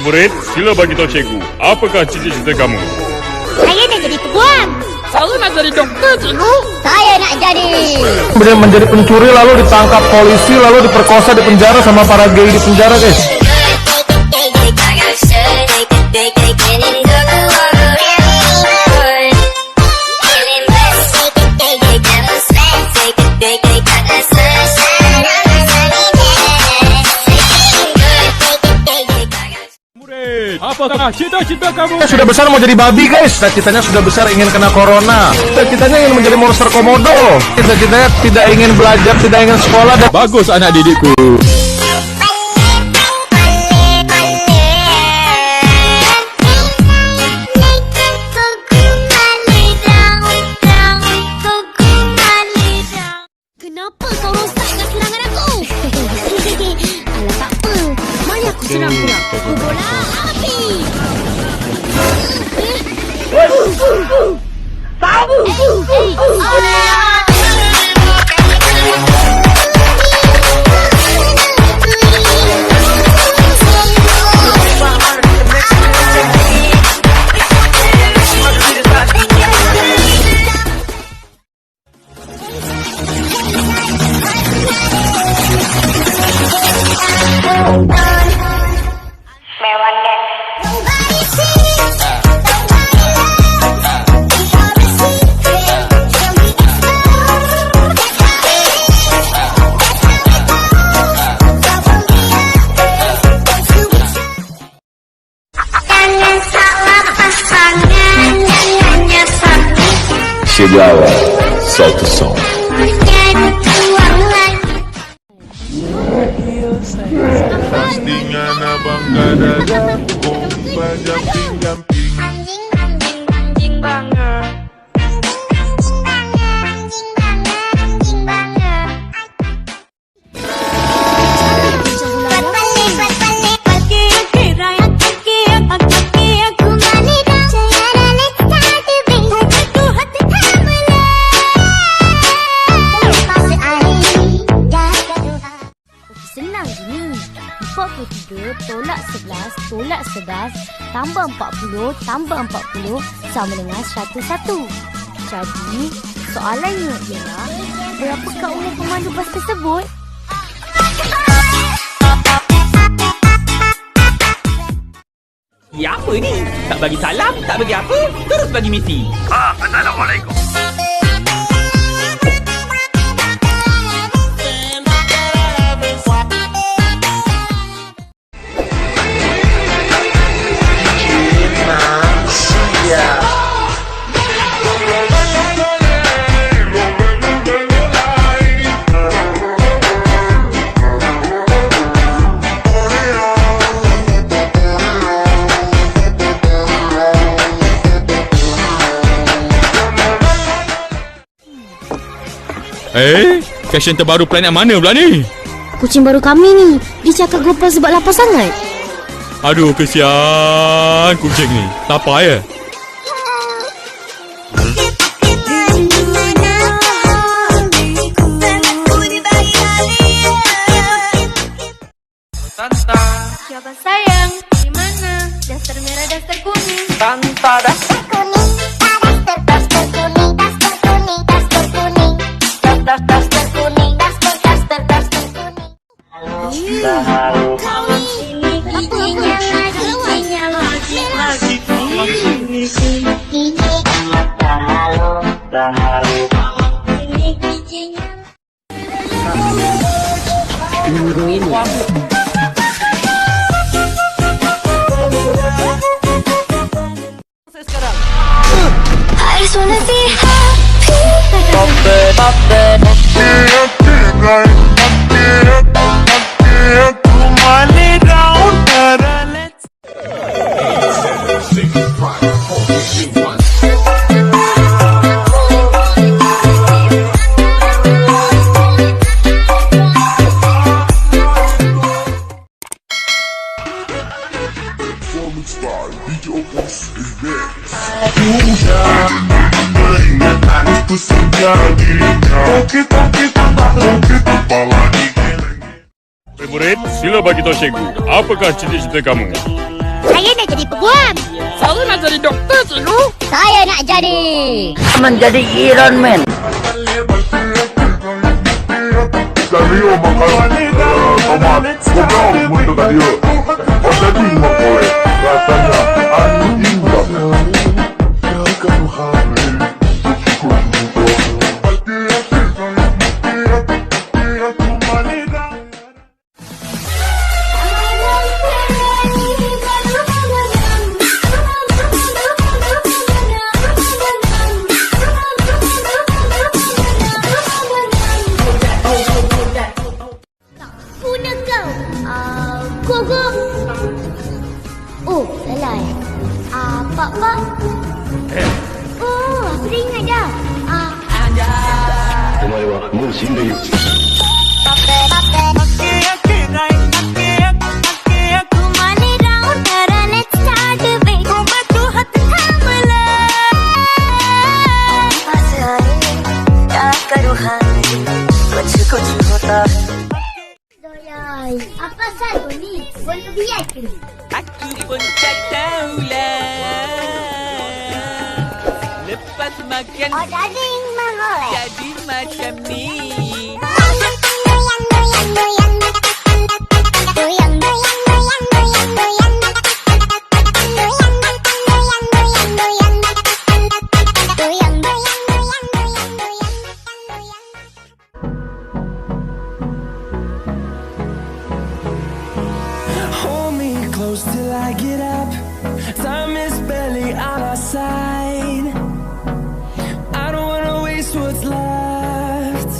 Murid, sila bagi tahu cikgu, apakah cita-cita kamu? Saya nak jadi peguam. Saya nak jadi doktor, cikgu. Saya nak jadi menjadi pencuri lalu ditangkap polisi lalu diperkosa di penjara sama para gay di penjara, guys. Apakah cita-cita kamu? Sudah besar mau jadi babi, guys. Cita-citanya sudah besar ingin kena corona. Cita-citanya ingin menjadi monster komodo. Cita-citanya tidak ingin belajar, tidak ingin sekolah. Bagus anak didikku. Kenapa kau rosakkan serangan aku? Alah tak apa. Mari aku serang pula. Bola api. Tahu. Chegava, solta o som. Dengan abang gada-gada, bomba jumping-jumping. Anjing banget. Senang je ni. 43 tolak 11 tolak 11 tambah 40 tambah 40 sama dengan 101. Jadi, soalannya ialah berapakah umur pemandu bas tersebut? Ya apa ni? Tak bagi salam, tak bagi apa, terus bagi misi. Assalamualaikum. Fashion terbaru planet mana pula ni? Kucing baru kami ni. Dia cakap GoPro sebab lapar sangat. Aduh, kesian kucing ni. Lapar ya? Tanta, Siapa sayang? Di mana? Daster merah, daster kuning. Tanta dah. Kuning, daster kuning, daster kuning, daster kuning. Daster kuning, daster kuning. Kau ini giginya lagi. Ini giginya. I just wanna be happy. Murid, sila bagi tahu cikgu, apakah cita-cita kamu? Saya nak jadi peguam. Saya nak jadi doktor, cikgu. Saya nak jadi menjadi Iron Man. Dario makan tomat Kau untuk Dario Jadi makoleh Rasanya anjing Oh, salah ya. Pak. Oh, aku dah ingat dah. お前はもう死んでいる Doyai, apa pasal kau ni? Boleh biar ke? Aku pun tak tahulah. Lepas makan Oh, daging mahal eh? jadi macam ni. Hold me close till I get